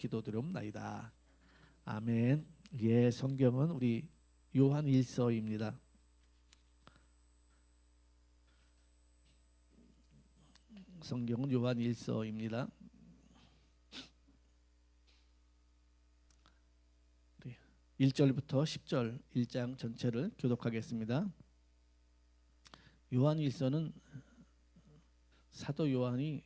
기도드리옵나이다. 아멘. 예, 성경은 우리 요한 1서입니다. 성경은 요한 1서입니다. 1절부터 10절 1장 전체를 교독하겠습니다. 요한 1서는 사도 요한이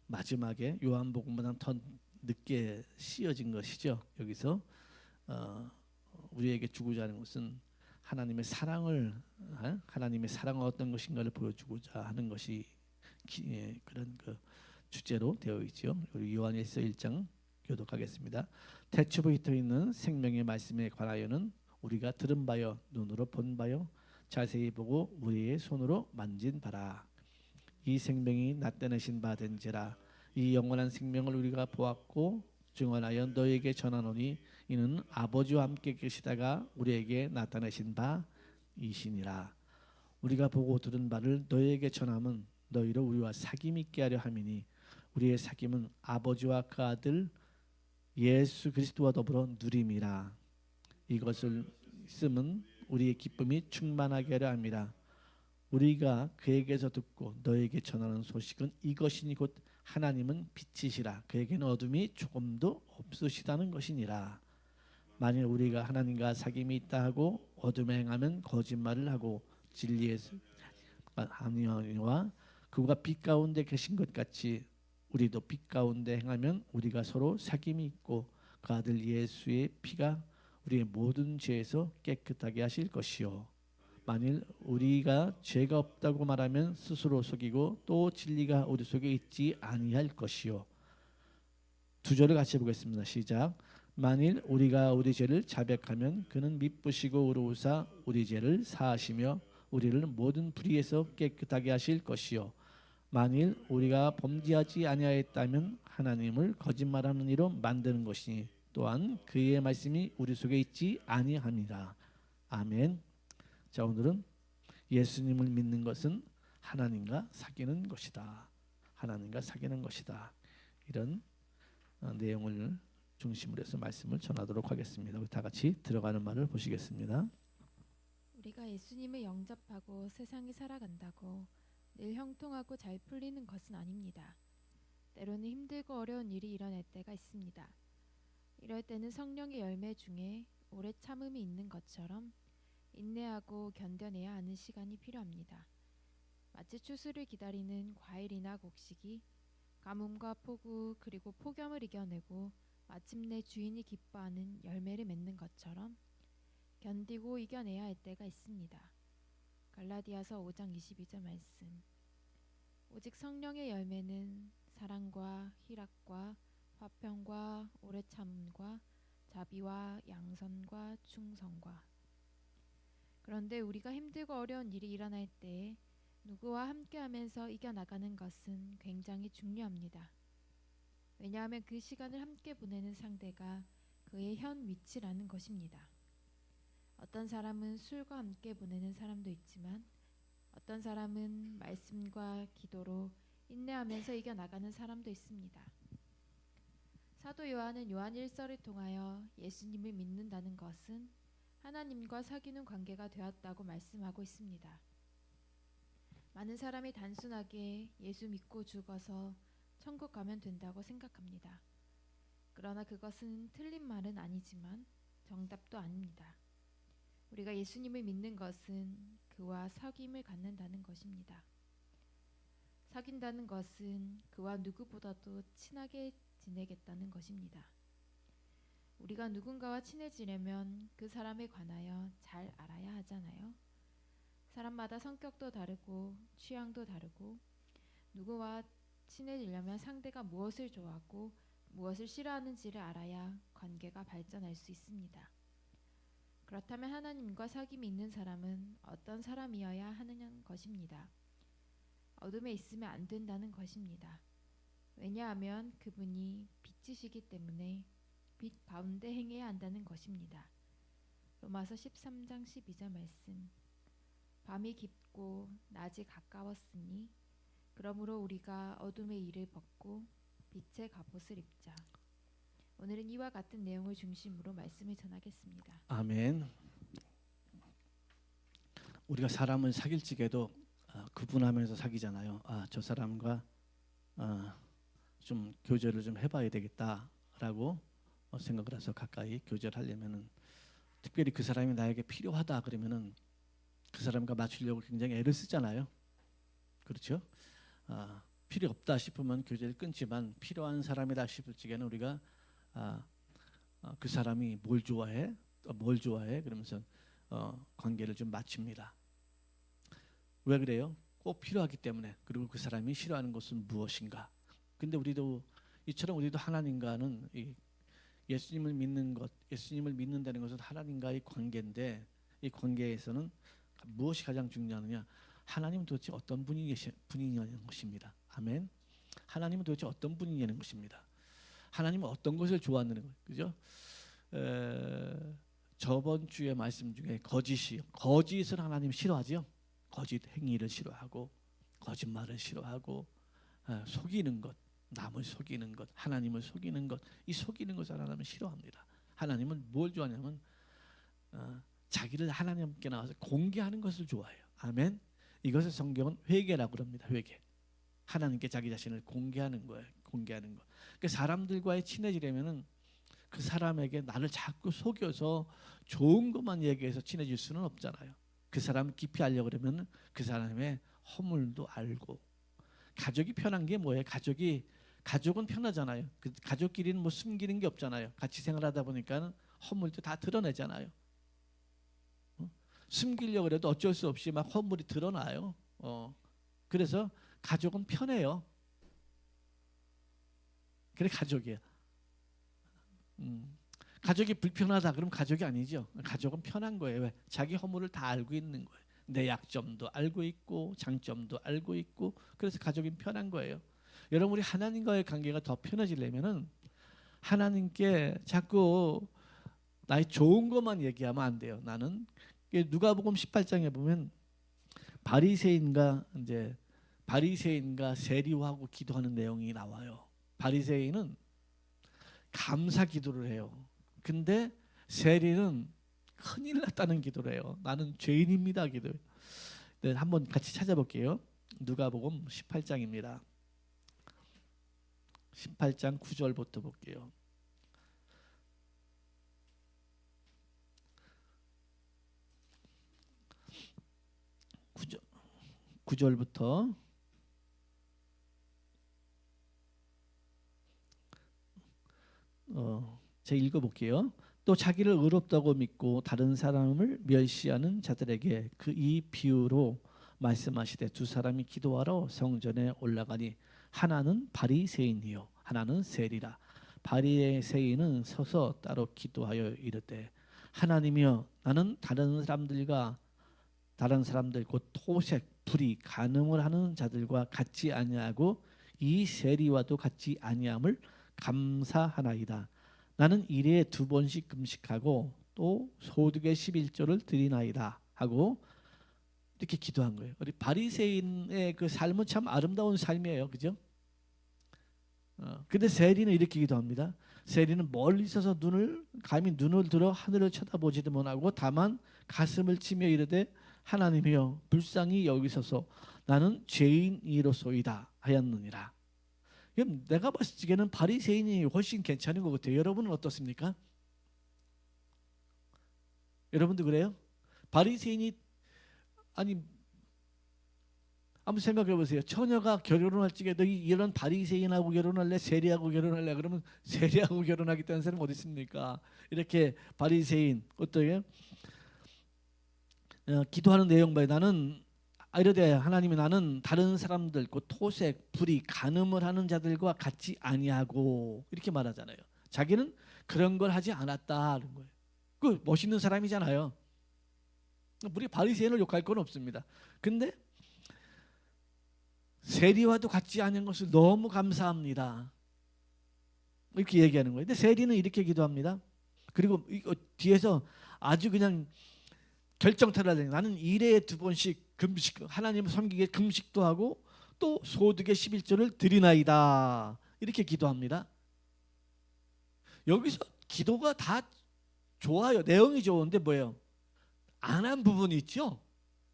마지막에 요한복음보다 더 늦게 씌어진 것이죠. 여기서 우리에게 주고자 하는 것은 하나님의 사랑을 하나님의 사랑은 어떤 것인가를 보여주고자 하는 것이 그런 그 주제로 되어 있죠. 우리 요한일서 1장 교독하겠습니다. 태초부터 있는 생명의 말씀에 관하여는 우리가 들은 바요 눈으로 본 바요 자세히 보고 우리의 손으로 만진 바라. 이 생명이 나타내신 바 된지라. 이 영원한 생명을 우리가 보았고 증언하여 너에게 전하노니 이는 아버지와 함께 계시다가 우리에게 나타내신 바이시니라. 우리가 보고 들은 바를 너에게 전함은 너희로 우리와 사귐 있게 하려 함이니 우리의 사귐은 아버지와 그 아들 예수 그리스도와 더불어 누림이라. 이것을 있음은 우리의 기쁨이 충만하게 하려 함이라. 우리가 그에게서 듣고 너에게 전하는 소식은 이것이니 곧 하나님은 빛이시라. 그에게는 어둠이 조금도 없으시다는 것이니라. 만일 우리가 하나님과 사귐이 있다 하고 어둠에 행하면 거짓말을 하고 진리에서 아니하니와 그가 빛 가운데 계신 것 같이 우리도 빛 가운데 행하면 우리가 서로 사귐이 있고 그 아들 예수의 피가 우리의 모든 죄에서 깨끗하게 하실 것이요. 만일 우리가 죄가 없다고 말하면 스스로 속이고 또 진리가 우리 속에 있지 아니할 것이요. 두 절을 같이 보겠습니다. 시작. 만일 우리가 우리 죄를 자백하면 그는 미쁘시고 의로우사 우리 죄를 사하시며 우리를 모든 불의에서 깨끗하게 하실 것이요. 만일 우리가 범죄하지 아니하였다면 하나님을 거짓말하는 이로 만드는 것이니 또한 그의 말씀이 우리 속에 있지 아니합니다. 아멘. 자, 오늘은 예수님을 믿는 것은 하나님과 사귀는 것이다. 하나님과 사귀는 것이다. 이런 내용을 중심으로 해서 말씀을 전하도록 하겠습니다. 우리 다 같이 들어가는 말을 보시겠습니다. 우리가 예수님을 영접하고 세상에 살아간다고 늘 형통하고 잘 풀리는 것은 아닙니다. 때로는 힘들고 어려운 일이 일어날 때가 있습니다. 이럴 때는 성령의 열매 중에 오래 참음이 있는 것처럼 인내하고 견뎌내야 하는 시간이 필요합니다. 마치 추수를 기다리는 과일이나 곡식이 가뭄과 폭우 그리고 폭염을 이겨내고 마침내 주인이 기뻐하는 열매를 맺는 것처럼 견디고 이겨내야 할 때가 있습니다. 갈라디아서 5장 22절 말씀. 오직 성령의 열매는 사랑과 희락과 화평과 오래 참음과 자비와 양선과 충성과. 그런데 우리가 힘들고 어려운 일이 일어날 때 누구와 함께하면서 이겨나가는 것은 굉장히 중요합니다. 왜냐하면 그 시간을 함께 보내는 상대가 그의 현 위치라는 것입니다. 어떤 사람은 술과 함께 보내는 사람도 있지만 어떤 사람은 말씀과 기도로 인내하면서 이겨나가는 사람도 있습니다. 사도 요한은 요한 1서를 통하여 예수님을 믿는다는 것은 하나님과 사귀는 관계가 되었다고 말씀하고 있습니다. 많은 사람이 단순하게 예수 믿고 죽어서 천국 가면 된다고 생각합니다. 그러나 그것은 틀린 말은 아니지만 정답도 아닙니다. 우리가 예수님을 믿는 것은 그와 사귐을 갖는다는 것입니다. 사귄다는 것은 그와 누구보다도 친하게 지내겠다는 것입니다. 우리가 누군가와 친해지려면 그 사람에 관하여 잘 알아야 하잖아요. 사람마다 성격도 다르고 취향도 다르고 누구와 친해지려면 상대가 무엇을 좋아하고 무엇을 싫어하는지를 알아야 관계가 발전할 수 있습니다. 그렇다면 하나님과 사귐이 있는 사람은 어떤 사람이어야 하는 것입니다. 어둠에 있으면 안 된다는 것입니다. 왜냐하면 그분이 빛이시기 때문에 빛 가운데 행해야 한다는 것입니다. 로마서 13장 12절 말씀. 밤이 깊고 낮이 가까웠으니 그러므로 우리가 어둠의 일을 벗고 빛의 갑옷을 입자. 오늘은 이와 같은 내용을 중심으로 말씀을 전하겠습니다. 아멘. 우리가 사람을 사귈 적에도 구분하면서 사귀잖아요. 저 사람과 좀 교제를 좀 해봐야 되겠다라고 생각을 해서 가까이 교제를 하려면은, 특별히 그 사람이 나에게 필요하다 그러면은 그 사람과 맞추려고 굉장히 애를 쓰잖아요. 그렇죠? 필요 없다 싶으면 교제를 끊지만, 필요한 사람이다 싶을 적에는 우리가 그 사람이 뭘 좋아해 그러면서 관계를 좀 맞춥니다. 왜 그래요? 꼭 필요하기 때문에. 그리고 그 사람이 싫어하는 것은 무엇인가. 근데 이처럼 우리도 하나님과는 예수님을 믿는 것, 예수님을 믿는다는 것은 하나님과의 관계인데, 이 관계에서는 무엇이 가장 중요하느냐? 하나님은 도대체 어떤 분이냐는 것입니다. 아멘. 하나님은 도대체 어떤 분이냐는 것입니다. 하나님은 어떤 것을 좋아하는 거예요. 그죠? 저번 주에 말씀 중에 거짓을 하나님 싫어하죠. 거짓 행위를 싫어하고, 거짓말을 싫어하고, 속이는 것, 남을 속이는 것, 하나님을 속이는 것, 이 속이는 것을 하나님은 싫어합니다. 하나님은 뭘 좋아하냐면 자기를 하나님께 나와서 공개하는 것을 좋아해요. 아멘. 이것을 성경은 회개라고 그럽니다. 회개. 하나님께 자기 자신을 공개하는 거예요. 공개하는 거. 그러니까 사람들과의 친해지려면은 그 사람에게 나를 자꾸 속여서 좋은 것만 얘기해서 친해질 수는 없잖아요. 그 사람을 깊이 알려고 그러면 그 사람의 허물도 알고. 가족이 편한 게 뭐예요? 가족은 편하잖아요. 그 가족끼리는 뭐 숨기는 게 없잖아요. 같이 생활하다 보니까는 허물도 다 드러내잖아요. 숨기려고 해도 어쩔 수 없이 막 허물이 드러나요. 그래서 가족은 편해요. 그래 가족이에요. 가족이 불편하다 그럼 가족이 아니죠. 가족은 편한 거예요. 왜? 자기 허물을 다 알고 있는 거예요. 내 약점도 알고 있고 장점도 알고 있고, 그래서 가족이 편한 거예요. 여러분, 우리 하나님과의 관계가 더 편해지려면은 하나님께 자꾸 나의 좋은 것만 얘기하면 안 돼요. 나는 누가복음 18장에 보면 바리새인과 세리와하고 기도하는 내용이 나와요. 바리새인은 감사 기도를 해요. 근데 세리는 큰일 났다는 기도를 해요. 나는 죄인입니다 기도. 네, 한번 같이 찾아볼게요. 누가복음 18장입니다. 18장 9절부터 볼게요. 9절부터 제가 읽어볼게요. 또 자기를 의롭다고 믿고 다른 사람을 멸시하는 자들에게 이 비유로 말씀하시되, 두 사람이 기도하러 성전에 올라가니 하나는 바리새인이요 하나는 세리라. 바리새인은 서서 따로 기도하여 이르되, 하나님이여, 나는 다른 사람들 곧 토색 불의 간음을 하는 자들과 같지 아니하고 이 세리와도 같지 아니함을 감사하나이다. 나는 일에 2번씩 금식하고 또 소득의 11조를 드리나이다 하고 이렇게 기도한 거예요. 우리 바리새인의 그 삶은 참 아름다운 삶이에요, 그죠? 근데 세리는 이렇게 기도합니다. 세리는 멀리 있어서 감히 눈을 들어 하늘을 쳐다보지도 못하고 다만 가슴을 치며 이르되, 하나님이여, 불쌍히 여기소서, 나는 죄인이로소이다 하였느니라. 내가 봤을 적에는 바리새인이 훨씬 괜찮은 것 같아요. 여러분은 어떻습니까? 여러분도 그래요? 바리새인이 한번 생각해 보세요. 처녀가 결혼할 적에 너 이런 바리새인하고 결혼할래? 세리하고 결혼할래? 그러면 세리하고 결혼하겠다는 사람 어디 있습니까? 이렇게 바리새인 어떠해요? 기도하는 내용 봐요. 나는 이르되, 하나님이 나는 다른 사람들 곧 토색 불의 간음을 하는 자들과 같이 아니하고, 이렇게 말하잖아요. 자기는 그런 걸 하지 않았다는 거예요. 그 멋있는 사람이잖아요. 우리 바리새인을 욕할 건 없습니다. 근데 세리와도 같지 않은 것을 너무 감사합니다, 이렇게 얘기하는 거예요. 근데 세리는 이렇게 기도합니다. 그리고 뒤에서 아주 그냥 결정타를 하더니, 나는 일에 2번씩 금식, 하나님을 섬기게 금식도 하고 또 소득의 11조를 드리나이다, 이렇게 기도합니다. 여기서 기도가 다 좋아요. 내용이 좋은데 뭐예요? 안 한 부분이 있죠.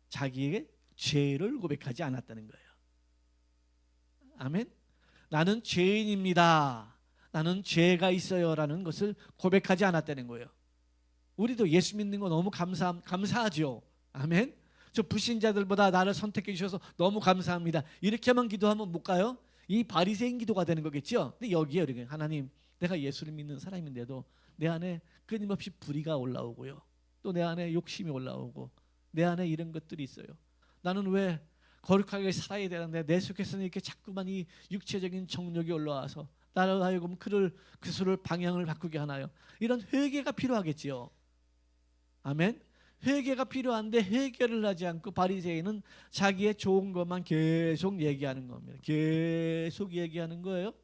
자기에게 죄를 고백하지 않았다는 거예요. 아멘. 나는 죄인입니다. 나는 죄가 있어요라는 것을 고백하지 않았다는 거예요. 우리도 예수 믿는 거 너무 감사하죠. 아멘. 저 불신자들보다 나를 선택해 주셔서 너무 감사합니다. 이렇게만 기도하면 못 가요? 이 바리새인 기도가 되는 거겠죠. 근데 여기에 이렇게 하나님, 내가 예수를 믿는 사람인데도 내 안에 끊임없이 불의가 올라오고요. 또 내 안에 욕심이 올라오고 내 안에 이런 것들이 있어요. 나는 왜 거룩하게 살아야 되는데 내 속에서는 이렇게 자꾸만 이 육체적인 정욕이 올라와서 나를 하여금 그를 방향을 바꾸게 하나요? 이런 회개가 필요하겠지요. 아멘. 회개가 필요한데 회개를 하지 않고 바리새인은 자기의 좋은 것만 계속 얘기하는 겁니다. 계속 얘기하는 거예요.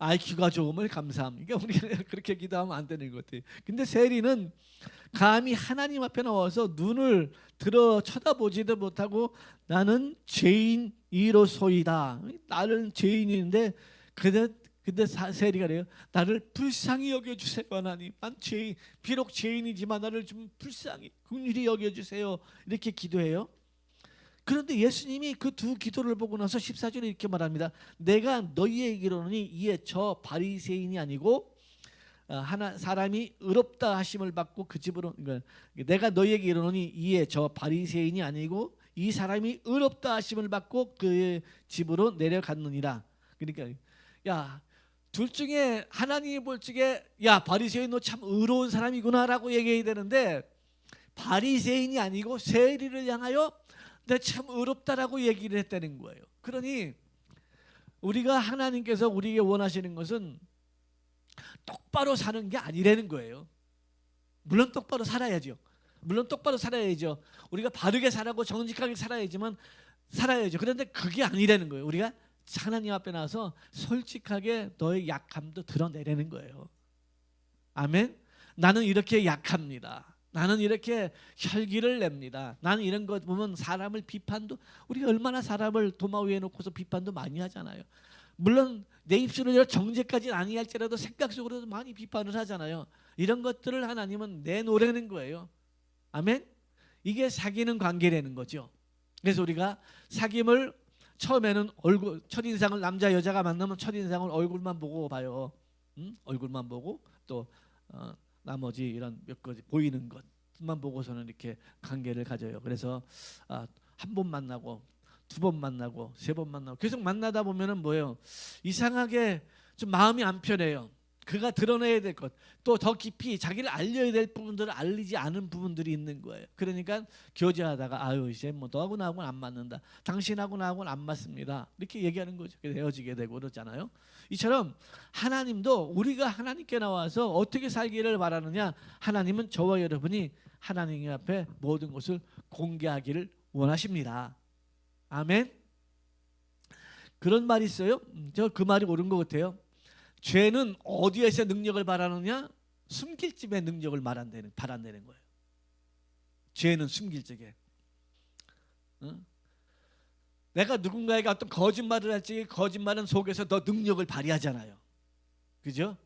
IQ가 좋음을 감사합니다. 우리가 그렇게 기도하면 안 되는 것 같아요. 근데 세리는 감히 하나님 앞에 나와서 눈을 들어 쳐다보지도 못하고 나는 죄인이로소이다. 나는 죄인인데 근데 세리가 그래요. 나를 불쌍히 여겨주세요 하나님. 난 죄인, 비록 죄인이지만 나를 좀 불쌍히 긍휼히 여겨주세요. 이렇게 기도해요. 그런데 예수님이 그 두 기도를 보고 나서 14절에 이렇게 말합니다. 내가 너희에게 이르노니 이에 저 바리새인이 아니고 사람이 의롭다 하심을 받고 그 집으로, 내가 너희에게 이르노니 이에 저 바리새인이 아니고 이 사람이 의롭다 하심을 받고 그 집으로 내려갔느니라. 그러니까 야, 둘 중에 하나님이 볼 적에 야, 바리새인 너 참 의로운 사람이구나라고 얘기해야 되는데 바리새인이 아니고 세리를 향하여 내 참 의롭다라고 얘기를 했다는 거예요. 그러니 우리가 하나님께서 우리에게 원하시는 것은 똑바로 사는 게 아니라는 거예요. 물론 똑바로 살아야죠. 우리가 바르게 살고 정직하게 살아야죠. 그런데 그게 아니라는 거예요. 우리가 하나님 앞에 나와서 솔직하게 너의 약함도 드러내라는 거예요. 아멘. 나는 이렇게 약합니다. 나는 이렇게 혈기를 냅니다. 나는 이런 것 보면 사람을 비판도, 우리가 얼마나 사람을 도마 위에 놓고서 비판도 많이 하잖아요. 물론 내 입술로 정죄까지는 아니할지라도 생각 속으로도 많이 비판을 하잖아요. 이런 것들을 하나님은 내놓으라는 거예요. 아멘. 이게 사귀는 관계라는 거죠. 그래서 우리가 사귐을 처음에는 얼굴, 첫인상을 남자 여자가 만나면 첫인상을 얼굴만 보고 봐요. 얼굴만 보고 또 나머지 이런 몇 가지 보이는 것만 보고서는 이렇게 관계를 가져요. 그래서 한 번 만나고 두 번 만나고 세 번 만나고 계속 만나다 보면은 뭐예요? 이상하게 좀 마음이 안 편해요. 그가 드러내야 될 것, 또 더 깊이 자기를 알려야 될 부분들을 알리지 않은 부분들이 있는 거예요. 그러니까 교제하다가 아유 이제 뭐 너하고 나하고는 안 맞는다. 당신하고 나하고는 안 맞습니다. 이렇게 얘기하는 거죠. 헤어지게 되고 그러잖아요. 이처럼 하나님도 우리가 하나님께 나와서 어떻게 살기를 바라느냐? 하나님은 저와 여러분이 하나님 앞에 모든 것을 공개하기를 원하십니다. 아멘. 그런 말이 있어요. 저 그 말이 옳은 것 같아요. 죄는 어디에서 능력을 바라느냐? 숨길 집에 능력을 바란다는 거예요. 죄는 숨길 적에. 내가 누군가에게 어떤 거짓말을 할 적에 거짓말은 속에서 더 능력을 발휘하잖아요. 그죠?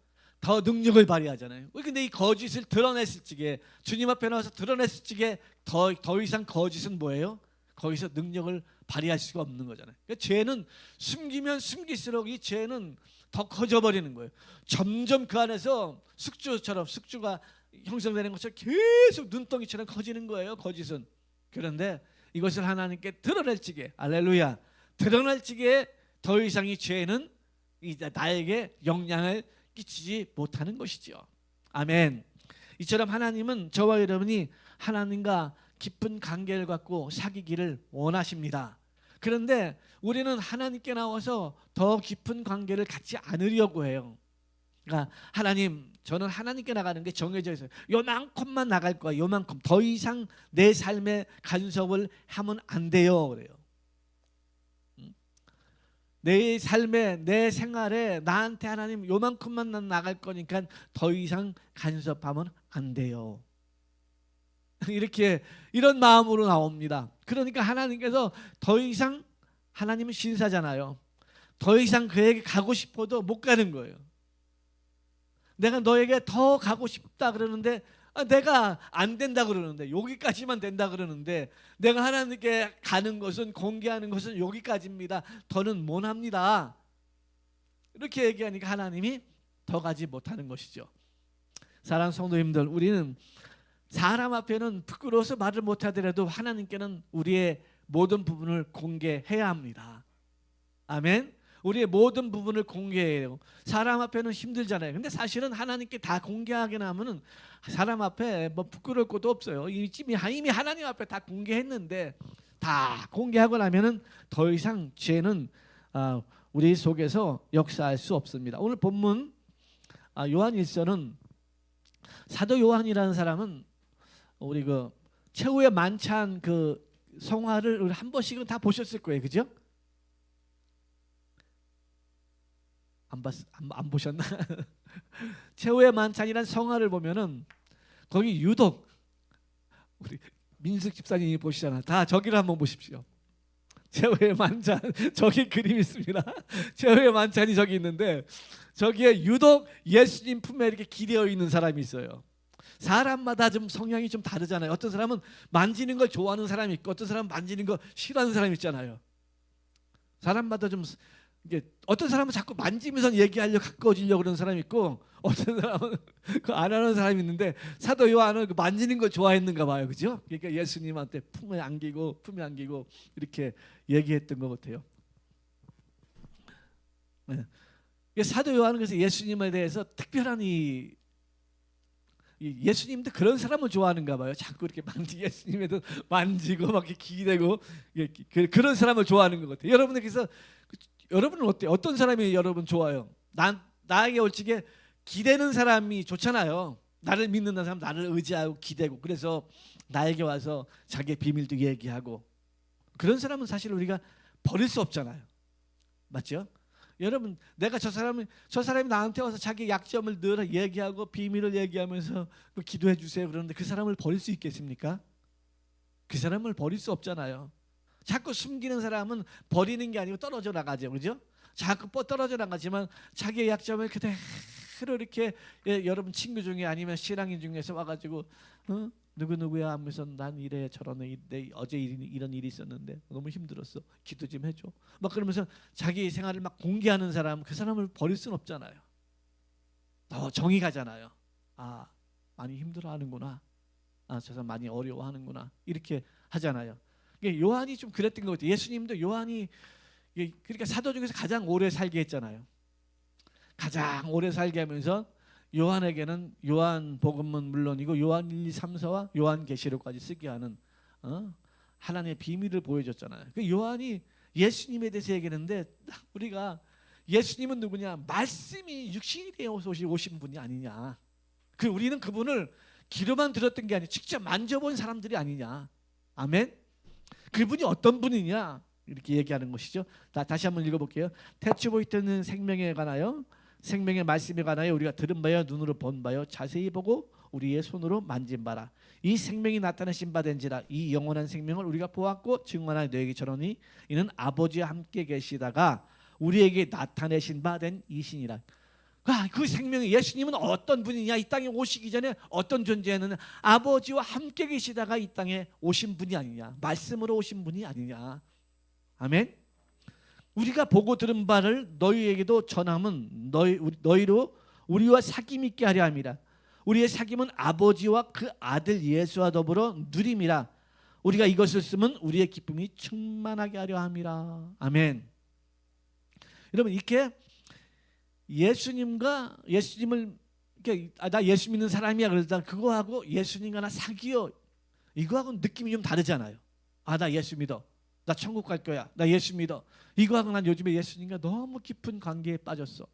더 능력을 발휘하잖아요. 근데 이 거짓을 드러냈을 적에, 주님 앞에 나와서 드러냈을 적에 더 이상 거짓은 뭐예요? 거기서 능력을 발휘할 수가 없는 거잖아요. 그러니까 죄는 숨기면 숨길수록 이 죄는 더 커져버리는 거예요. 점점 그 안에서 숙주가 형성되는 것처럼 계속 눈덩이처럼 커지는 거예요. 거짓은. 그런데 이것을 하나님께 드러낼 적에, 할렐루야, 드러낼 적에 더 이상 이 죄는 나에게 영향을 끼치지 못하는 것이죠. 아멘. 이처럼 하나님은 저와 여러분이 하나님과 깊은 관계를 갖고 사귀기를 원하십니다. 그런데 우리는 하나님께 나와서 더 깊은 관계를 갖지 않으려고 해요. 그러니까 하나님, 저는 하나님께 나가는 게 정해져 있어요. 요만큼만 나갈 거야. 요만큼. 더 이상 내 삶에 간섭을 하면 안 돼요. 그래요. 내 삶에, 내 생활에 나한테 하나님 요만큼만 난 나갈 거니까 더 이상 간섭하면 안 돼요. 이런 마음으로 나옵니다. 그러니까 하나님께서 더 이상, 하나님은 신사잖아요. 더 이상 그에게 가고 싶어도 못 가는 거예요. 내가 너에게 더 가고 싶다 그러는데 내가 안 된다 그러는데, 여기까지만 된다 그러는데, 내가 하나님께 가는 것은, 공개하는 것은 여기까지입니다. 더는 못 합니다. 이렇게 얘기하니까 하나님이 더 가지 못하는 것이죠. 사랑하는 성도님들, 우리는 사람 앞에는 부끄러워서 말을 못하더라도 하나님께는 우리의 모든 부분을 공개해야 합니다. 아멘. 우리의 모든 부분을 공개해요. 사람 앞에는 힘들잖아요. 근데 사실은 하나님께 다 공개하게 하면은 사람 앞에 뭐 부끄러울 것도 없어요. 이미 하나님 앞에 다 공개했는데, 다 공개하고 나면은 더 이상 죄는 우리 속에서 역사할 수 없습니다. 오늘 본문 요한일서는, 사도 요한이라는 사람은 우리 그 최후의 만찬 그 성화를 우리 한 번씩은 다 보셨을 거예요, 그죠? 안 보셨나? 최후의 만찬이란 성화를 보면은 거기 유독 우리 민숙 집사님이 보시잖아. 다 저기를 한번 보십시오. 최후의 만찬, 저기 그림이 있습니다. 최후의 만찬이 저기 있는데, 저기에 유독 예수님 품에 이렇게 기대어 있는 사람이 있어요. 사람마다 좀 성향이 좀 다르잖아요. 어떤 사람은 만지는 걸 좋아하는 사람이 있고, 어떤 사람은 만지는 거 싫어하는 사람이 있잖아요. 사람마다 좀 이게, 어떤 사람은 자꾸 만지면서 얘기하려고 가까워지려고 그러는 사람이 있고, 어떤 사람은 그 안 하는 사람이 있는데, 사도 요한은 그 만지는 걸 좋아했는가 봐요, 그죠? 그러니까 예수님한테 품에 안기고 이렇게 얘기했던 것 같아요. 네. 사도 요한은 그래서 예수님에 대해서 특별한 예수님도 그런 사람을 좋아하는가 봐요. 자꾸 이렇게 예수님에도 만지고 막 이렇게 기대고, 그런 사람을 좋아하는 것 같아요. 여러분들께서, 여러분은 어때요? 어떤 사람이 여러분 좋아요? 나에게 올지게 기대는 사람이 좋잖아요. 나를 믿는 사람, 나를 의지하고 기대고, 그래서 나에게 와서 자기의 비밀도 얘기하고, 그런 사람은 사실 우리가 버릴 수 없잖아요. 맞죠? 여러분, 내가 저 사람이 나한테 와서 자기 약점을 늘 얘기하고 비밀을 얘기하면서 기도해 주세요 그러는데, 그 사람을 버릴 수 있겠습니까? 그 사람을 버릴 수 없잖아요. 자꾸 숨기는 사람은 버리는 게 아니고 떨어져 나가죠, 그죠? 자꾸 떨어져 나가지만 자기의 약점을 그대로 이렇게, 여러분 친구 중에 아니면 신앙인 중에서 와가지고 누구누구야 하면서, 난 이래 저러네, 어제 이런 일이 있었는데 너무 힘들었어, 기도 좀 해줘, 막 그러면서 자기 생활을 막 공개하는 사람, 그 사람을 버릴 수는 없잖아요. 정이 가잖아요. 많이 힘들어하는구나, 저 사람 많이 어려워하는구나, 이렇게 하잖아요. 요한이 좀 그랬던 것 같아요. 예수님도 요한이, 그러니까 사도 중에서 가장 오래 살게 했잖아요. 가장 오래 살게 하면서 요한에게는 요한복음은 물론이고 요한 1, 2, 3, 4와 요한계시록까지 쓰게 하는 하나님의 비밀을 보여줬잖아요. 요한이 예수님에 대해서 얘기했는데, 우리가 예수님은 누구냐? 말씀이 육신이 되어서 오신 분이 아니냐. 우리는 그분을 귀로만 들었던 게 아니라 직접 만져본 사람들이 아니냐. 아멘. 그분이 어떤 분이냐, 이렇게 얘기하는 것이죠. 다시 한번 읽어볼게요. 태초부 있던 생명에 관하여, 생명의 말씀에 관하여 우리가 들은 바요 눈으로 본 바요 자세히 보고 우리의 손으로 만진 바라. 이 생명이 나타내신 바 된지라. 이 영원한 생명을 우리가 보았고 증언하여 너에게 전하니 이는 아버지와 함께 계시다가 우리에게 나타내신 바 된 이신이라. 그 생명이, 예수님은 어떤 분이냐, 이 땅에 오시기 전에 어떤 존재였느냐, 아버지와 함께 계시다가 이 땅에 오신 분이 아니냐, 말씀으로 오신 분이 아니냐. 아멘. 우리가 보고 들은 바를 너희에게도 전함은 너희로 우리와 사귐 있게 하려 함이라. 우리의 사귐은 아버지와 그 아들 예수와 더불어 누림이라. 우리가 이것을 쓰면 우리의 기쁨이 충만하게 하려 함이라. 아멘. 여러분, 이렇게 예수님을 이렇게, 나 예수 믿는 사람이야 그러다 그거하고 예수님과 나 사귀어, 이거하고는 느낌이 좀 다르잖아요. 나 예수 믿어, 나 천국 갈 거야, 나 예수 믿어. 이거하고 난 요즘에 예수님과 너무 깊은 관계에 빠졌어.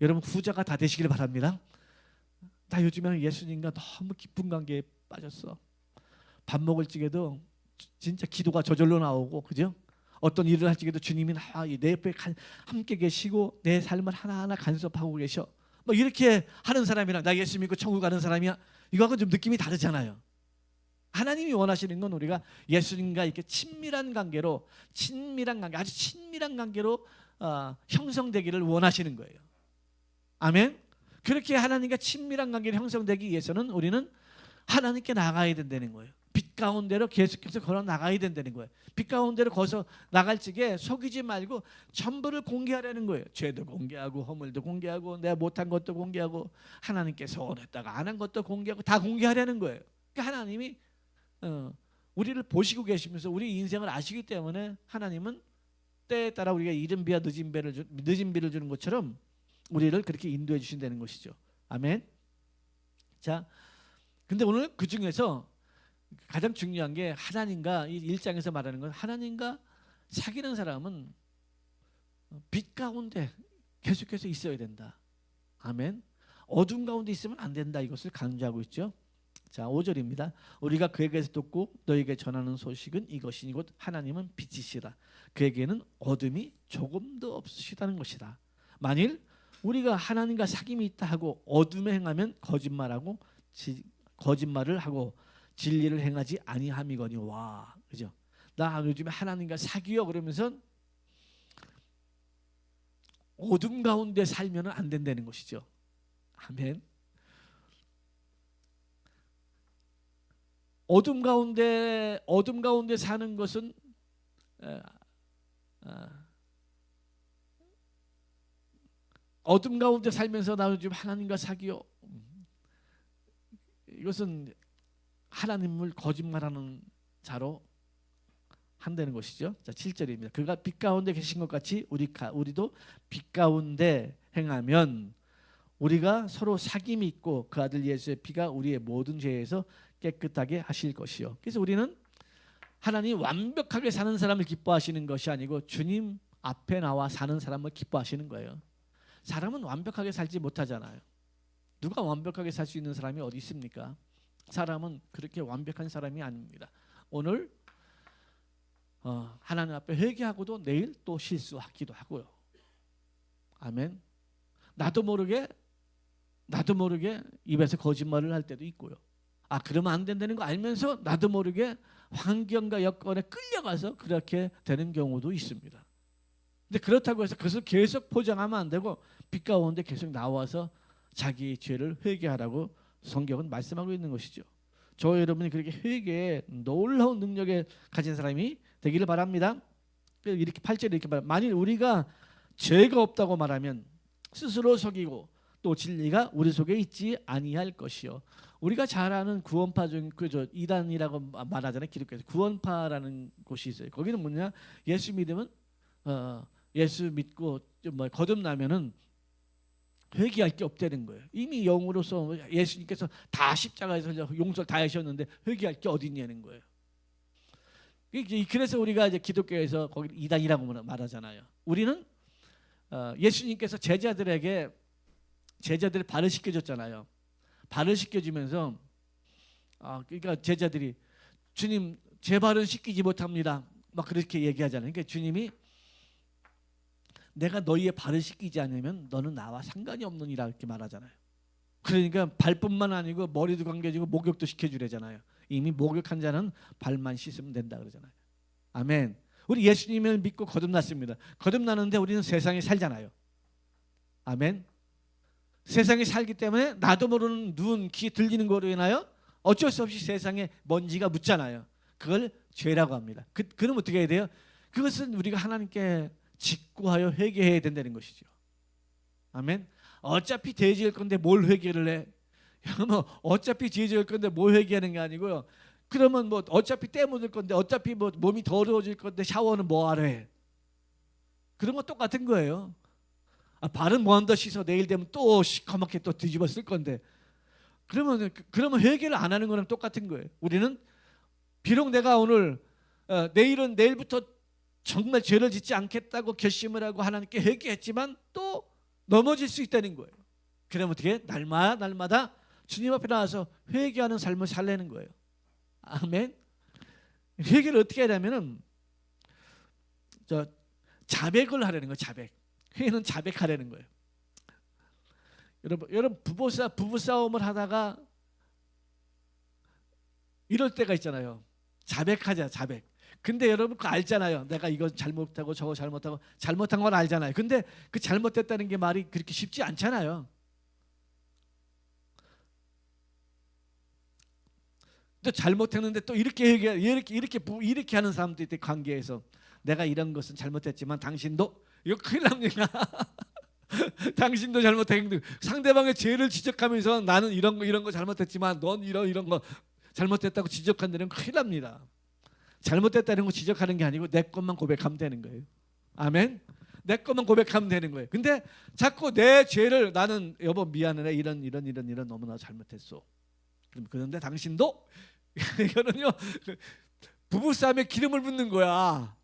여러분, 후자가 다 되시길 바랍니다. 나 요즘에는 예수님과 너무 깊은 관계에 빠졌어. 밥 먹을 적에도 진짜 기도가 저절로 나오고, 그죠? 어떤 일을 할 적에도 주님이 내 옆에 함께 계시고 내 삶을 하나하나 간섭하고 계셔. 뭐 이렇게 하는 사람이랑 나 예수 믿고 천국 가는 사람이야, 이거하고 좀 느낌이 다르잖아요. 하나님이 원하시는 건 우리가 예수님과 이렇게 친밀한 관계, 아주 친밀한 관계로 형성되기를 원하시는 거예요. 아멘. 그렇게 하나님과 친밀한 관계를 형성되기 위해서는 우리는 하나님께 나가야 된다는 거예요. 빛 가운데로 계속해서 걸어 나가야 된다는 거예요. 빛 가운데로 걸어서 나갈 적에 속이지 말고 전부를 공개하라는 거예요. 죄도 공개하고 허물도 공개하고 내가 못한 것도 공개하고 하나님께서 원했다가 안 한 것도 공개하고 다 공개하라는 거예요. 그러니까 하나님이 우리를 보시고 계시면서 우리 인생을 아시기 때문에 하나님은 때에 따라 우리가 이른 비와 늦은 비를 주는 것처럼 우리를 그렇게 인도해 주신다는 것이죠. 아멘. 자, 근데 오늘 그 중에서 가장 중요한 게 하나님과 이 1장에서 말하는 건 하나님과 사귀는 사람은 빛 가운데 계속해서 있어야 된다. 아멘. 어둠 가운데 있으면 안 된다. 이것을 강조하고 있죠. 자, 5절입니다. 우리가 그에게서 듣고 너에게 전하는 소식은 이것이니 곧 하나님은 빛이시라. 그에게는 어둠이 조금도 없으시다는 것이다. 만일 우리가 하나님과 사귐이 있다 하고 어둠에 행하면 거짓말을 하고 진리를 행하지 아니함이거니. 와, 그죠? 나 요즘에 하나님과 사귀어 그러면서 어둠 가운데 살면 안 된다는 것이죠. 아멘. 어둠 가운데 사는 것은 어둠 가운데 살면서 나 요즘 하나님과 사귀어, 이것은 하나님을 거짓말하는 자로 한다는 것이죠. 자, 7절입니다. 그가 빛 가운데 계신 것 같이 우리도 빛 가운데 행하면 우리가 서로 사귐이 있고 그 아들 예수의 피가 우리의 모든 죄에서 깨끗하게 하실 것이요. 그래서 우리는 하나님 완벽하게 사는 사람을 기뻐하시는 것이 아니고 주님 앞에 나와 사는 사람을 기뻐하시는 거예요. 사람은 완벽하게 살지 못하잖아요. 누가 완벽하게 살 수 있는 사람이 어디 있습니까? 사람은 그렇게 완벽한 사람이 아닙니다. 오늘 하나님 앞에 회개하고도 내일 또 실수하기도 하고요. 아멘. 나도 모르게 입에서 거짓말을 할 때도 있고요. 그러면 안 된다는 거 알면서 나도 모르게 환경과 여건에 끌려가서 그렇게 되는 경우도 있습니다. 근데 그렇다고 해서 그것을 계속 포장하면 안 되고 빛 가운데 계속 나와서 자기 죄를 회개하라고 성경은 말씀하고 있는 것이죠. 저 여러분이 그렇게 회개에 놀라운 능력에 가진 사람이 되기를 바랍니다. 이렇게 8절에 이렇게 말합니다. 만일 우리가 죄가 없다고 말하면 스스로 속이고 또 진리가 우리 속에 있지 아니할 것이요. 우리가 잘 아는 구원파 중 이단이라고 말하잖아요. 기독교에서 구원파라는 곳이 있어요. 거기는 뭐냐? 예수 믿으면 예수 믿고 거듭나면은 회개할 게 없다는 거예요. 이미 영으로서 예수님께서 다 십자가에서 용서를 다 하셨는데 회개할 게 어디 있냐는 거예요. 그래서 우리가 이제 기독교에서 거기 이단이라고 말하잖아요. 우리는 예수님께서 제자들을 발을 시켜줬잖아요. 발을 시켜주면서 그러니까 제자들이 주님 제 발은 씻기지 못합니다. 막 그렇게 얘기하잖아요. 그러니까 주님이 내가 너희의 발을 씻기지 않으면 너는 나와 상관이 없느니라 이렇게 말하잖아요. 그러니까 발뿐만 아니고 머리도 감겨주고 목욕도 시켜주래잖아요. 이미 목욕한 자는 발만 씻으면 된다 그러잖아요. 아멘. 우리 예수님을 믿고 거듭났습니다. 거듭나는데 우리는 세상에 살잖아요. 아멘. 세상에 살기 때문에 나도 모르는 눈, 귀 들리는 거로 인하여 어쩔 수 없이 세상에 먼지가 묻잖아요. 그걸 죄라고 합니다. 그럼 어떻게 해야 돼요? 그것은 우리가 하나님께 직구하여 회개해야 된다는 것이죠. 아멘. 어차피 죄 지을 건데 뭘 회개를 해? 어차피 죄 지을 건데 뭘 회개하는 게 아니고요. 그러면 어차피 때 묻을 건데 어차피 몸이 더러워질 건데 샤워는 뭐하러 해? 그런 거 똑같은 거예요. 발은 뭐한다 씻어 내일 되면 또 시커멓게 또 뒤집어 쓸 건데 그러면 회개를 안 하는 거랑 똑같은 거예요. 우리는 비록 내가 오늘 내일부터 정말 죄를 짓지 않겠다고 결심을 하고 하나님께 회개했지만 또 넘어질 수 있다는 거예요. 그러면 어떻게? 날마다 주님 앞에 나와서 회개하는 삶을 살려는 거예요. 아멘. 회개를 어떻게 하냐면은 자백을 하려는 거예요. 자백. 회개는 자백하려는 거예요. 여러분 부부싸움을 하다가 이럴 때가 있잖아요. 자백하자. 자백. 근데 여러분 그거 알잖아요. 내가 이거 잘못하고 저거 잘못하고 잘못한 건 알잖아요. 근데 그 잘못됐다는 게 말이 그렇게 쉽지 않잖아요. 또 잘못했는데 또 이렇게 이렇게 하는 사람도 있대. 관계에서 내가 이런 것은 잘못했지만 당신도 이거 큰일 납니다. 당신도 잘못했는데 상대방의 죄를 지적하면서 나는 이런 거 잘못했지만 넌 이런 거 잘못했다고 지적한다는 큰일 납니다. 잘못됐다는 거 지적하는 게 아니고 내 것만 고백하면 되는 거예요. 아멘. 내 것만 고백하면 되는 거예요. 근데 자꾸 내 죄를 나는 여보 미안해 이런 너무나 잘못했어. 그런데 당신도 이거는요 부부싸움에 기름을 붓는 거야.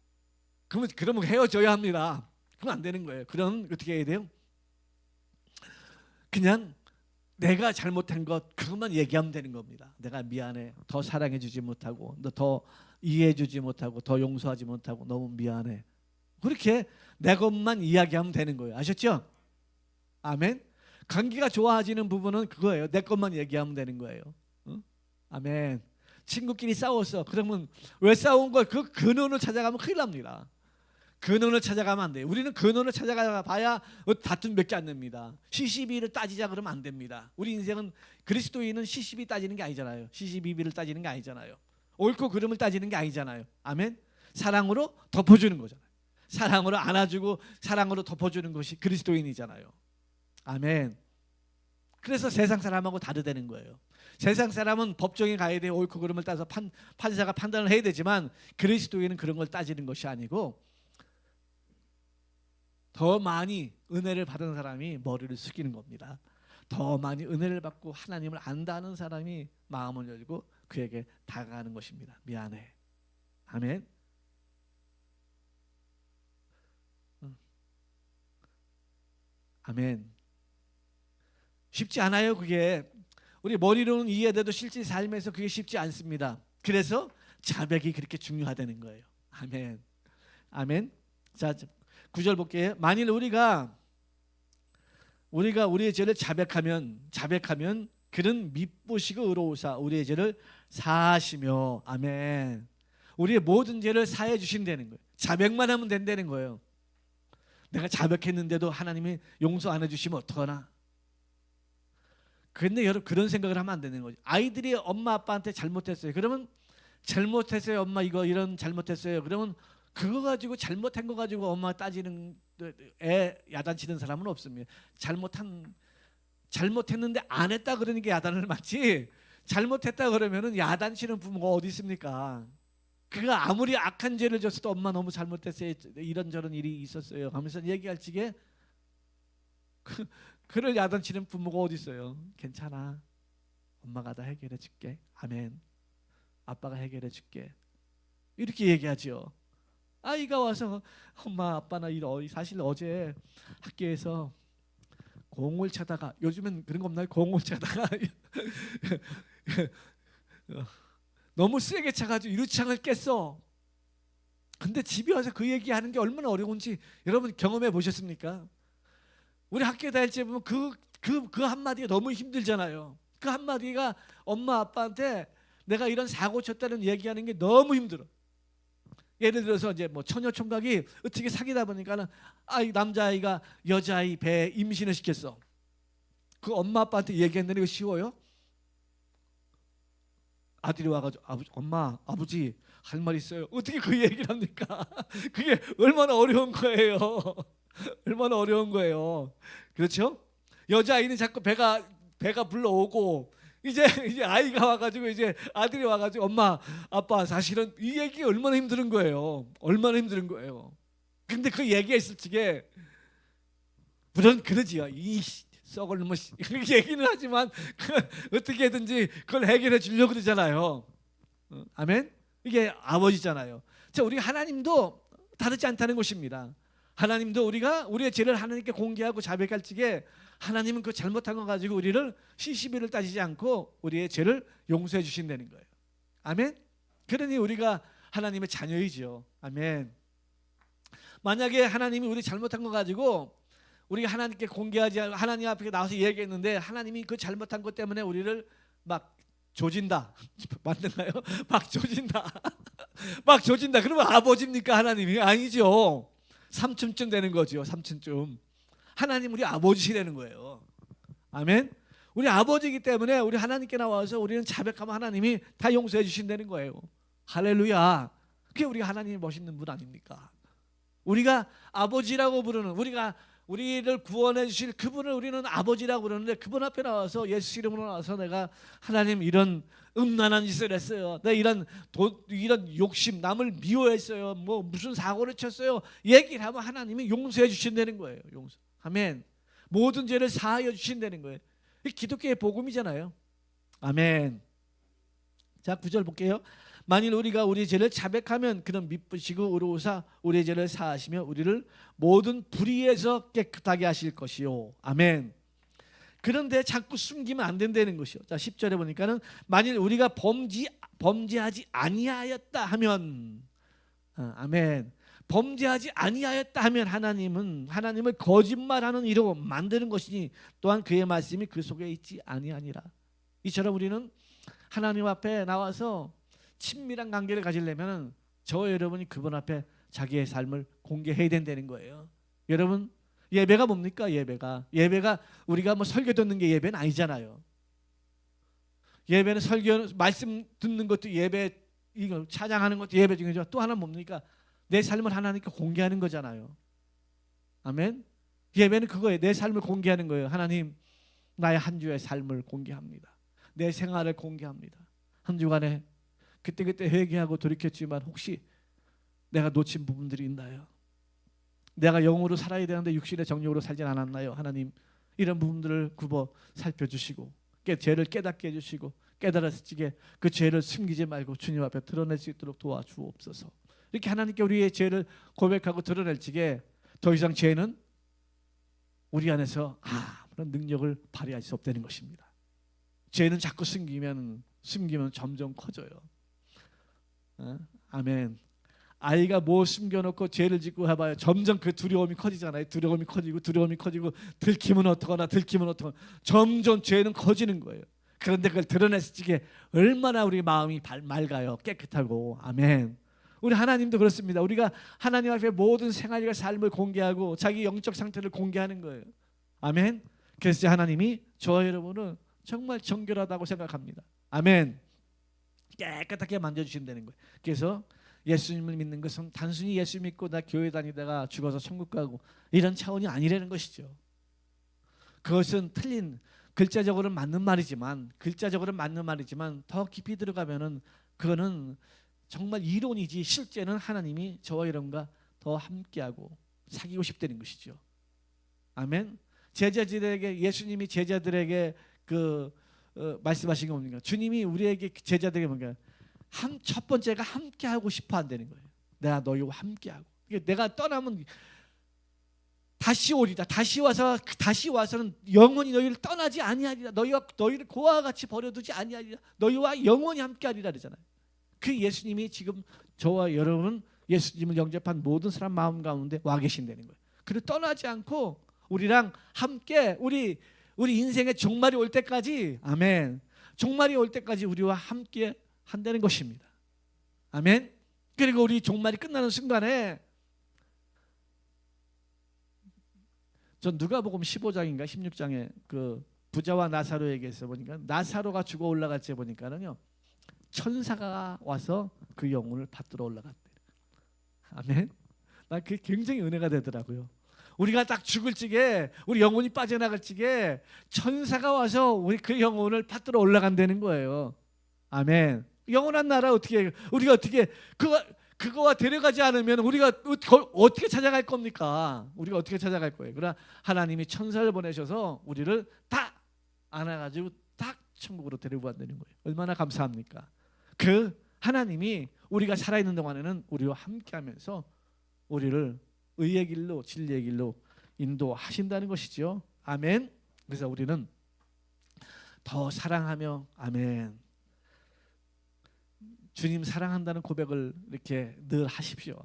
그러면 헤어져야 합니다. 그러면 안 되는 거예요. 그럼 어떻게 해야 돼요? 그냥 내가 잘못한 것 그것만 얘기하면 되는 겁니다. 내가 미안해. 더 사랑해주지 못하고 너 더 이해해주지 못하고 더 용서하지 못하고 너무 미안해. 그렇게 내 것만 이야기하면 되는 거예요. 아셨죠? 아멘. 관계가 좋아지는 부분은 그거예요. 내 것만 얘기하면 되는 거예요. 응? 아멘. 친구끼리 싸웠어. 그러면 왜 싸운 걸 그 근원을 찾아가면 큰일 납니다. 근원을 찾아가면 안 돼요. 우리는 근원을 찾아가 봐야 다툼 몇 개 안 냅니다. 시시비를 따지자 그러면 안 됩니다. 우리 인생은 그리스도인은 시시비 따지는 게 아니잖아요. 시시비비를 따지는 게 아니잖아요. 옳고 그름을 따지는 게 아니잖아요. 아멘. 사랑으로 덮어주는 거잖아요. 사랑으로 안아주고 사랑으로 덮어주는 것이 그리스도인이잖아요. 아멘. 그래서 세상 사람하고 다르다는 거예요. 세상 사람은 법정에 가야 돼. 옳고 그름을 따서 판사가 판단을 해야 되지만 그리스도인은 그런 걸 따지는 것이 아니고 더 많이 은혜를 받은 사람이 머리를 숙이는 겁니다. 더 많이 은혜를 받고 하나님을 안다는 사람이 마음을 열고 그에게 다가가는 것입니다. 미안해. 아멘. 아멘. 쉽지 않아요. 그게 우리 머리로는 이해돼도 실제 삶에서 그게 쉽지 않습니다. 그래서 자백이 그렇게 중요하다는 거예요. 아멘. 아멘. 자 9절 볼게요. 만일 우리가 우리의 죄를 자백하면 그는 밉보시고 의로우사 우리의 죄를 사하시며 아멘. 우리의 모든 죄를 사해 주신다는 거예요. 자백만 하면 된다는 거예요. 내가 자백했는데도 하나님이 용서 안 해주시면 어떡하나. 그런데 여러분 그런 생각을 하면 안 되는 거죠. 아이들이 엄마 아빠한테 잘못했어요. 그러면 잘못했어요. 엄마 이런 잘못했어요. 그러면 그거 가지고 잘못한 거 가지고 엄마 따지는 애 야단치는 사람은 없습니다. 잘못했는데 안 했다 그러는 게 야단을 맞지. 잘못했다 그러면은 야단치는 부모가 어디 있습니까? 그가 아무리 악한 죄를 졌어도 엄마 너무 잘못했어요. 이런저런 일이 있었어요. 하면서 얘기할 적에 그를 야단치는 부모가 어디 있어요? 괜찮아. 엄마가 다 해결해 줄게. 아멘. 아빠가 해결해 줄게. 이렇게 얘기하죠. 아이가 와서 엄마 아빠 나 사실 어제 학교에서 공을 차다가 요즘엔 그런 거 없나요? 공을 차다가 너무 세게 차가지고 유리창을 깼어. 근데 집에 와서 그 얘기하는 게 얼마나 어려운지 여러분 경험해 보셨습니까? 우리 학교 다닐 때 보면 그 한마디가 너무 힘들잖아요. 그 한마디가 엄마 아빠한테 내가 이런 사고 쳤다는 얘기하는 게 너무 힘들어. 예를 들어서 이제 뭐 처녀 총각이 어떻게 사귀다 보니까는 남자아이가 여자아이 배에 임신을 시켰어. 그 엄마 아빠한테 얘기했는데 이거 쉬워요? 아들이 와가지고 엄마 아버지 할 말 있어요. 어떻게 그 얘기를 합니까? 그게 얼마나 어려운 거예요. 얼마나 어려운 거예요. 그렇죠? 여자아이는 자꾸 배가 불러오고 이제 아이가 와가지고 이제 아들이 와가지고 엄마 아빠 사실은 이 얘기 얼마나 힘든 거예요. 얼마나 힘든 거예요. 근데 그 얘기했을 적에 물론 그러지요. 이 썩을 놈 이렇게 얘기는 하지만 어떻게든지 그걸 해결해 주려고 그러잖아요. 아멘. 이게 아버지잖아요. 자, 우리 하나님도 다르지 않다는 것입니다. 하나님도 우리가 우리의 죄를 하나님께 공개하고 자백할 적에 하나님은 그 잘못한 거 가지고 우리를 시시비를 따지지 않고 우리의 죄를 용서해 주신다는 거예요. 아멘. 그러니 우리가 하나님의 자녀이죠. 아멘. 만약에 하나님이 우리 잘못한 거 가지고 우리가 하나님께 공개하지 않고 하나님 앞에 나와서 얘기했는데 하나님이 그 잘못한 것 때문에 우리를 막 조진다. 맞는가요? 막 조진다. 막 조진다. 그러면 아버지입니까 하나님이? 아니죠. 삼촌쯤 되는 거죠. 삼촌쯤. 하나님 우리 아버지시라는 거예요. 아멘. 우리 아버지이기 때문에 우리 하나님께 나와서 우리는 자백하면 하나님이 다 용서해 주신다는 거예요. 할렐루야. 그게 우리 하나님이 멋있는 분 아닙니까? 우리가 아버지라고 부르는, 우리가 우리를 구원해 주실 그분을 우리는 아버지라고 부르는데, 그분 앞에 나와서 예수 이름으로 나와서 내가 하나님 이런 음란한 짓을 했어요, 내가 이런 욕심, 남을 미워했어요, 뭐 무슨 사고를 쳤어요, 얘기를 하면 하나님이 용서해 주신다는 거예요. 용서. 아멘. 모든 죄를 사하여 주신다는 거예요. 이 기독교의 복음이잖아요. 아멘. 자, 9절 볼게요. 만일 우리가 우리 죄를 자백하면 그는 미쁘시고 의로우사 우리의 죄를 사하시며 우리를 모든 불의에서 깨끗하게 하실 것이요. 아멘. 그런데 자꾸 숨기면 안 된다는 것이요. 자, 10절에 보니까는 만일 우리가 범죄하지 아니하였다 하면, 아멘. 범죄하지 아니하였다 하면 하나님을 거짓말하는 이로 만드는 것이니 또한 그의 말씀이 그 속에 있지 아니하니라. 이처럼 우리는 하나님 앞에 나와서 친밀한 관계를 가지려면 저와 여러분이 그분 앞에 자기의 삶을 공개해야 된다는 거예요. 여러분, 예배가 뭡니까? 예배가 우리가 뭐 설교 듣는 게 예배는 아니잖아요. 예배는 말씀 듣는 것도 예배, 이거 찬양하는 것도 예배 중이죠. 또 하나 뭡니까? 내 삶을 하나님께 공개하는 거잖아요. 아멘. 예배는 그거예요. 내 삶을 공개하는 거예요. 하나님, 나의 한 주의 삶을 공개합니다. 내 생활을 공개합니다. 한 주간에 그때 회개하고 돌이켰지만 혹시 내가 놓친 부분들이 있나요? 내가 영으로 살아야 되는데 육신의 정욕으로 살진 않았나요? 하나님, 이런 부분들을 굽어 살펴주시고 죄를 깨닫게 해주시고 깨달았을 때 그 죄를 숨기지 말고 주님 앞에 드러낼 수 있도록 도와주옵소서. 이렇게 하나님께 우리의 죄를 고백하고 드러낼 적에 더 이상 죄는 우리 안에서 아무런 능력을 발휘할 수 없다는 것입니다. 죄는 자꾸 숨기면 점점 커져요. 아멘. 아이가 뭐 숨겨놓고 죄를 짓고 해봐요. 점점 그 두려움이 커지잖아요. 두려움이 커지고 들키면 어떡하나 점점 죄는 커지는 거예요. 그런데 그걸 드러냈을 때 얼마나 우리 마음이 맑아요. 깨끗하고. 아멘. 우리 하나님도 그렇습니다. 우리가 하나님 앞에 모든 생활과 삶을 공개하고 자기 영적 상태를 공개하는 거예요. 아멘. 그래서 하나님이 저와 여러분은 정말 정결하다고 생각합니다. 아멘. 깨끗하게 만져주신다는 거예요. 그래서 예수님을 믿는 것은 단순히 예수 믿고 나 교회 다니다가 죽어서 천국 가고 이런 차원이 아니라는 것이죠. 그것은 틀린, 글자적으로는 맞는 말이지만 더 깊이 들어가면은 그거는 정말 이론이지 실제는 하나님이 저와 여러분과 더 함께하고 사귀고 싶다는 것이죠. 아멘. 예수님이 제자들에게 말씀하신 게 뭡니까? 주님이 우리에게 제자들에게 뭔가 첫 번째가 함께하고 싶어 한다는 거예요. 내가 너희와 함께하고. 내가 떠나면 다시 오리다. 다시 와서는 영원히 너희를 떠나지 아니하리라. 너희를 고아와 같이 버려두지 아니하리라. 너희와 영원히 함께하리라 그러잖아요. 그 예수님이 지금 저와 여러분은 예수님을 영접한 모든 사람 마음 가운데 와 계신다는 거예요. 그리고 떠나지 않고 우리랑 함께 우리 인생의 종말이 올 때까지, 아멘, 종말이 올 때까지 우리와 함께 한다는 것입니다. 아멘. 그리고 우리 종말이 끝나는 순간에 전 누가복음 15장인가 16장에 그 부자와 나사로에게서 보니까 나사로가 죽어 올라갈 때 보니까는요, 천사가 와서 그 영혼을 받들어 올라갔대. 아멘. 나 그게 굉장히 은혜가 되더라고요. 우리가 딱 죽을 적에, 우리 영혼이 빠져나갈 적에 천사가 와서 우리 그 영혼을 받들어 올라간다는 거예요. 아멘. 영원한 나라 우리가 어떻게 그거와 데려가지 않으면 우리가 어떻게 찾아갈 겁니까? 우리가 어떻게 찾아갈 거예요? 그러나 하나님이 천사를 보내셔서 우리를 딱 안아가지고 딱 천국으로 데리고 간다는 거예요. 얼마나 감사합니까? 그 하나님이 우리가 살아있는 동안에는 우리와 함께하면서 우리를 의의 길로 진리의 길로 인도하신다는 것이죠. 아멘. 그래서 우리는 더 사랑하며, 아멘, 주님 사랑한다는 고백을 이렇게 늘 하십시오.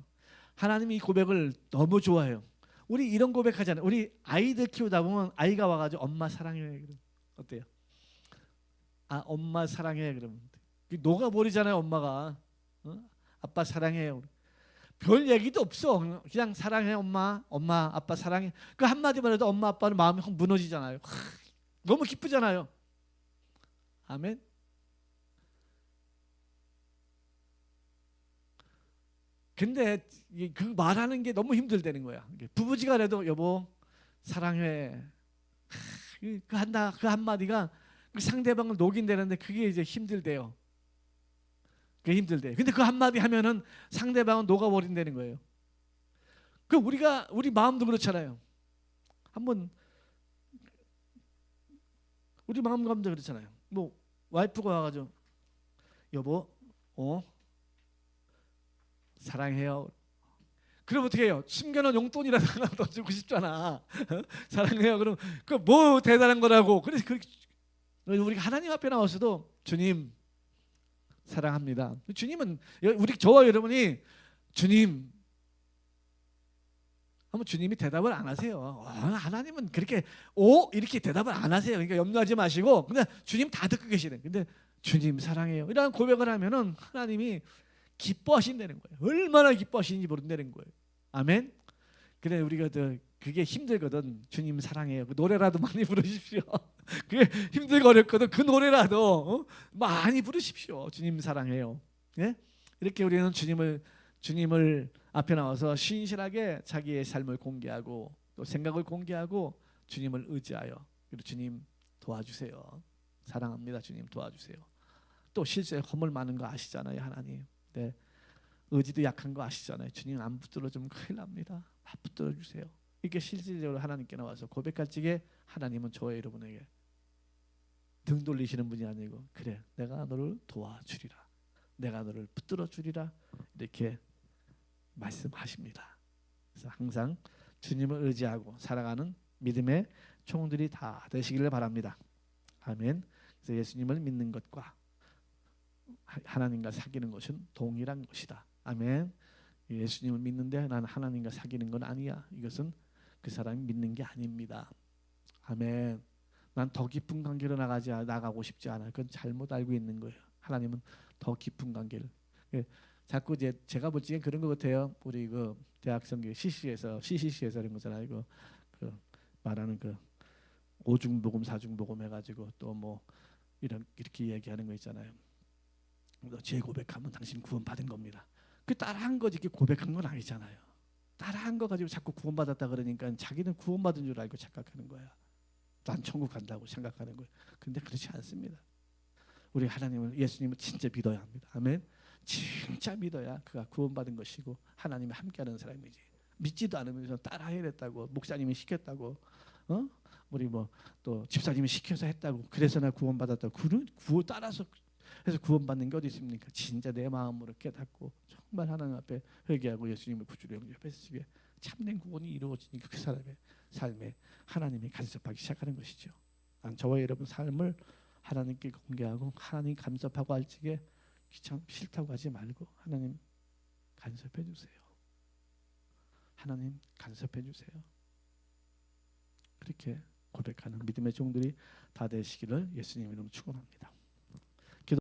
하나님이 이 고백을 너무 좋아해요. 우리 이런 고백하잖아요. 우리 아이들 키우다 보면 아이가 와가지고 엄마 사랑해 그러면 어때요? 엄마 사랑해 그러면 녹아버리잖아요. 엄마가 아빠 사랑해요. 별 얘기도 없어. 그냥 사랑해 엄마. 엄마 아빠 사랑해. 그 한마디만 해도 엄마 아빠는 마음이 확 무너지잖아요. 너무 기쁘잖아요. 아멘. 근데 그 말하는 게 너무 힘들다는 거야. 부부지간에도 여보 사랑해. 그 한다 그 한마디가 그 상대방을 녹인다는데 그게 이제 힘들대요. 그게 힘들대. 근데 그 한마디 하면은 상대방은 녹아버린다는 거예요. 그 우리 마음도 그렇잖아요. 한번 우리 마음감도 그렇잖아요. 뭐 와이프가 와가지고 여보 사랑해요. 그럼 어떻게 해요? 숨겨놓은 용돈이라도 하나 더 주고 싶잖아. 사랑해요. 그럼 그 뭐 대단한 거라고. 그래서 우리가 하나님 앞에 나와서도 주님 사랑합니다. 주님은 우리 저와 여러분이 주님 하면 주님이 대답을 안 하세요. 하나님은 그렇게 이렇게 대답을 안 하세요. 그러니까 염려하지 마시고 근데 주님 다 듣고 계시네. 근데 주님 사랑해요. 이런 고백을 하면은 하나님이 기뻐하신다는 거예요. 얼마나 기뻐하시는지 모른다는 거예요. 아멘. 그래 우리가 그게 힘들거든. 주님 사랑해요. 그 노래라도 많이 부르십시오. 그게 힘들고 어렵거든. 그 노래라도 많이 부르십시오. 주님 사랑해요. 예? 이렇게 우리는 주님을 앞에 나와서 신실하게 자기의 삶을 공개하고 또 생각을 공개하고 주님을 의지하여 그리고 주님 도와주세요. 사랑합니다. 주님 도와주세요. 또 실제 허물 많은 거 아시잖아요. 하나님. 네. 의지도 약한 거 아시잖아요. 주님 안 붙들어주면 큰일 납니다. 붙들어 주세요. 이렇게 실질적으로 하나님께 나와서 고백할 적에 하나님은 저와 여러분에게 등 돌리시는 분이 아니고 그래 내가 너를 도와주리라. 내가 너를 붙들어 주리라. 이렇게 말씀하십니다. 그래서 항상 주님을 의지하고 살아가는 믿음의 총들이 다 되시기를 바랍니다. 아멘. 그래서 예수님을 믿는 것과 하나님과 사귀는 것은 동일한 것이다. 아멘. 예수님을 믿는데 나는 하나님과 사귀는 건 아니야. 이것은 그 사람이 믿는 게 아닙니다. 아멘. 난 더 깊은 관계로 나가고 싶지 않아. 그건 잘못 알고 있는 거예요. 하나님은 더 깊은 관계를. 자꾸 제가 볼 적엔 그런 것 같아요. 우리 그 대학생 CCC에서 이런 거잖아요. 그 말하는 그 오중복음 사중복음 해가지고 또 뭐 이렇게 얘기하는 거 있잖아요. 제 고백하면 당신 구원받은 겁니다. 그 따라한 거지 이렇게 고백한 건 아니잖아요. 따라한 거 가지고 자꾸 구원받았다 그러니까 자기는 구원받은 줄 알고 착각하는 거야. 난 천국 간다고 생각하는 거예요. 근데 그렇지 않습니다. 우리 하나님을 예수님을 진짜 믿어야 합니다. 아멘. 진짜 믿어야 그가 구원받은 것이고 하나님이 함께하는 사람이지. 믿지도 않으면서 따라해야 됐다고 목사님이 시켰다고 우리 뭐 또 집사님이 시켜서 했다고 그래서 나 구원받았다고 구원 따라서 해서 구원받는 게 어디 있습니까? 진짜 내 마음으로 깨닫고 정말 하나님 앞에 회개하고 예수님을 구주로 영접했으면 참된 구원이 이루어지니까 그 사람의 삶에 하나님이 간섭하기 시작하는 것이죠. 저와 여러분 삶을 하나님께 공개하고 하나님 간섭하고 할 적에 귀찮 싫다고 하지 말고 하나님 간섭해 주세요. 하나님 간섭해 주세요. 그렇게 고백하는 믿음의 종들이 다 되시기를 예수님 이름으로 축원합니다.